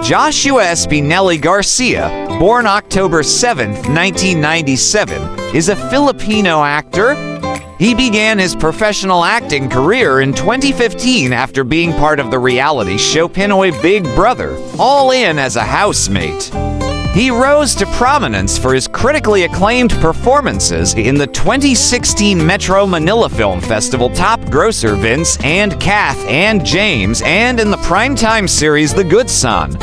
Joshua Espinelli Garcia, born October 7, 1997, is a Filipino actor. He began his professional acting career in 2015 after being part of the reality show Pinoy Big Brother, all in as a housemate. He rose to prominence for his critically acclaimed performances in the 2016 Metro Manila Film Festival top grosser Vince and Kath and James, and in the primetime series The Good Son.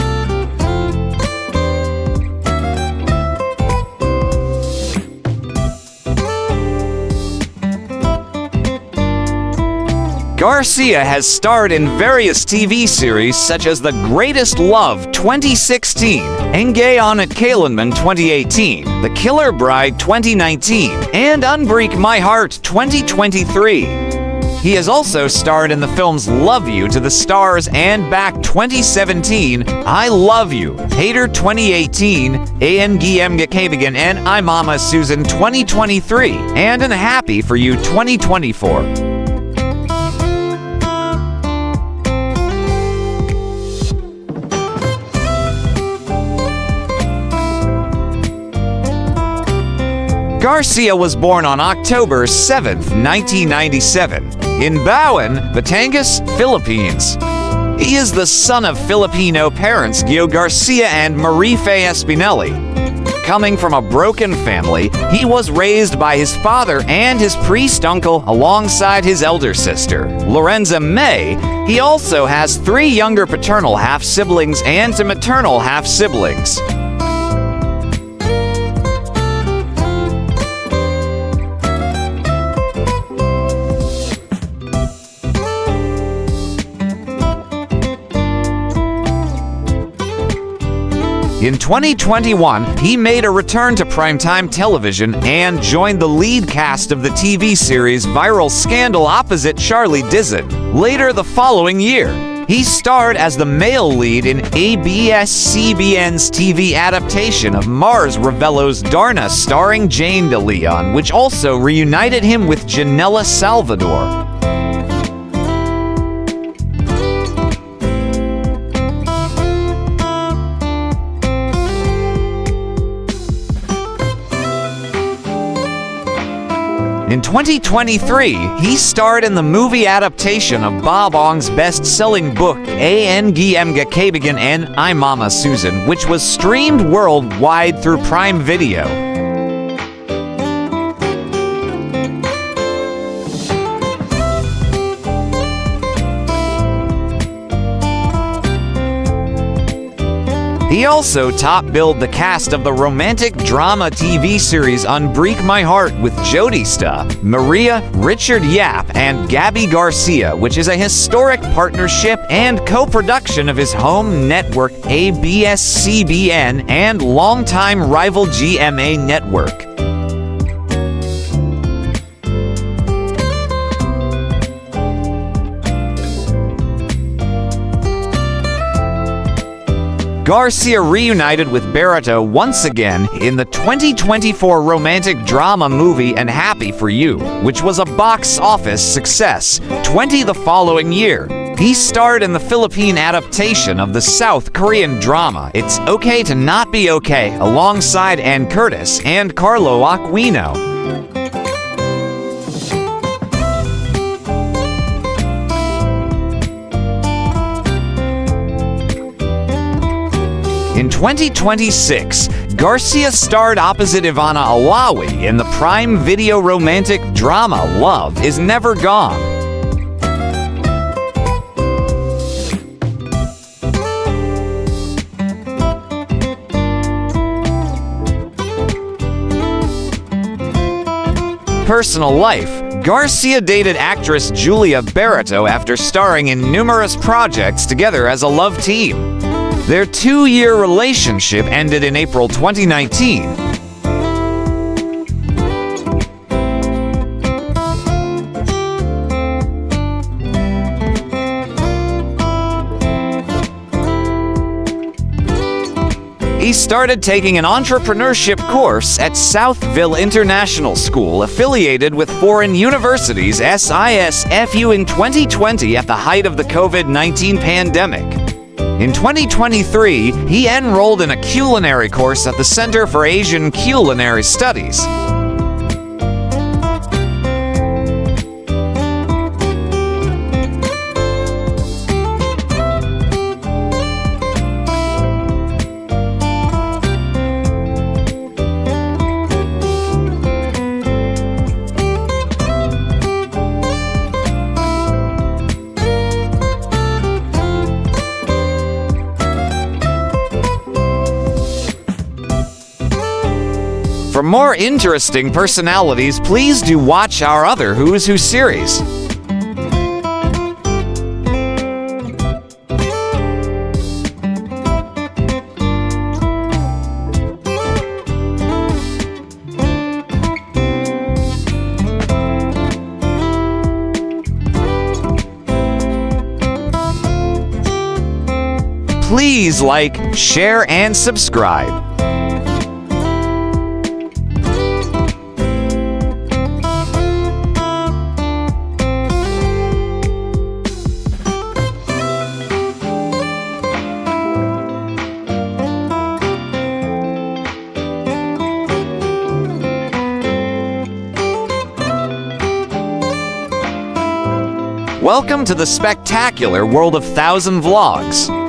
Garcia has starred in various TV series such as The Greatest Love 2016, Enggayon at Kailanman 2018, The Killer Bride 2019, and Unbreak My Heart 2023. He has also starred in the films Love You to the Stars and Back 2017, I Love You, Hater 2018, ANGM Gakabigan, and I Mama Susan 2023, and in Happy For You 2024. Garcia was born on October 7, 1997, in Bawan, Batangas, Philippines. He is the son of Filipino parents Gio Garcia and Marife Espinelli. Coming from a broken family, he was raised by his father and his priest uncle alongside his elder sister, Lorenza May. He also has 3 younger paternal half-siblings and 2 maternal half-siblings. In 2021, he made a return to primetime television and joined the lead cast of the TV series Viral Scandal opposite Charlie Dizon. Later the following year, he starred as the male lead in ABS-CBN's TV adaptation of Mars Revello's Darna starring Jane de Leon, which also reunited him with Janela Salvador. In 2023, he starred in the movie adaptation of Bob Ong's best-selling book, ANGM Gakabigan and I Mama Susan, which was streamed worldwide through Prime Video. He also top-billed the cast of the romantic drama TV series Unbreak My Heart with Jodie Sta, Maria, Richard Yap, and Gabby Garcia, which is a historic partnership and co-production of his home network ABS-CBN and longtime rival GMA Network. Garcia reunited with Barreto once again in the 2024 romantic drama movie And Happy For You, which was a box office success. The following year, he starred in the Philippine adaptation of the South Korean drama It's Okay to Not Be Okay alongside Ann Curtis and Carlo Aquino. In 2026, Garcia starred opposite Ivana Alawi in the Prime Video romantic drama Love Is Never Gone. Personal life: Garcia dated actress Julia Barreto after starring in numerous projects together as a love team. Their 2-year relationship ended in April 2019. He started taking an entrepreneurship course at Southville International School, affiliated with Foreign Universities SISFU in 2020 at the height of the COVID-19 pandemic. In 2023, he enrolled in a culinary course at the Center for Asian Culinary Studies. For more interesting personalities, please do watch our other Who's Who series. Please like, share, and subscribe. Welcome to the spectacular world of 1,000 vlogs.